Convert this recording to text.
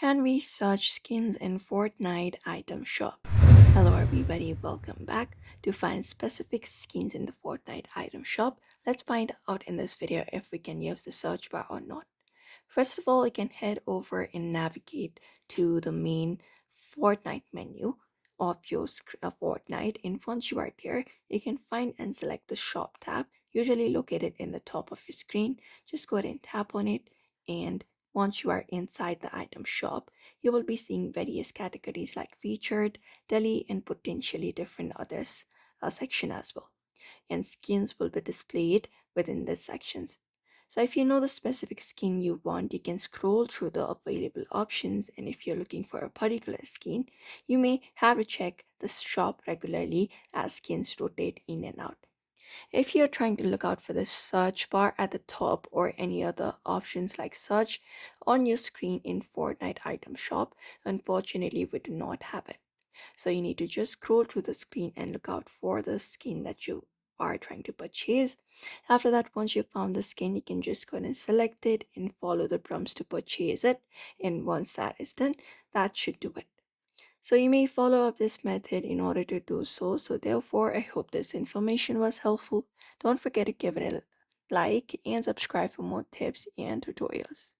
Can we search skins in Fortnite Item Shop? Hello everybody, welcome back. To find specific skins in the Fortnite Item Shop, let's find out in this video if we can use the search bar or not. First of all, you can head over and navigate to the main Fortnite menu of your Fortnite. And once you are there, you can find and select the shop tab, usually located in the top of your screen. Just go ahead and tap on it, and once you are inside the item shop, you will be seeing various categories like featured, daily, and potentially different others section as well, and skins will be displayed within these sections. So if you know the specific skin you want, you can scroll through the available options, and if you're looking for a particular skin, you may have to check the shop regularly as skins rotate in and out. If you're trying to look out for the search bar at the top or any other options like search on your screen in Fortnite Item Shop, unfortunately we do not have it. So you need to just scroll through the screen and look out for the skin that you are trying to purchase. After that, once you found the skin, you can just go ahead and select it and follow the prompts to purchase it. And once that is done, that should do it. So you may follow up this method in order to do so. So therefore, I hope this information was helpful. Don't forget to give it a like and subscribe for more tips and tutorials.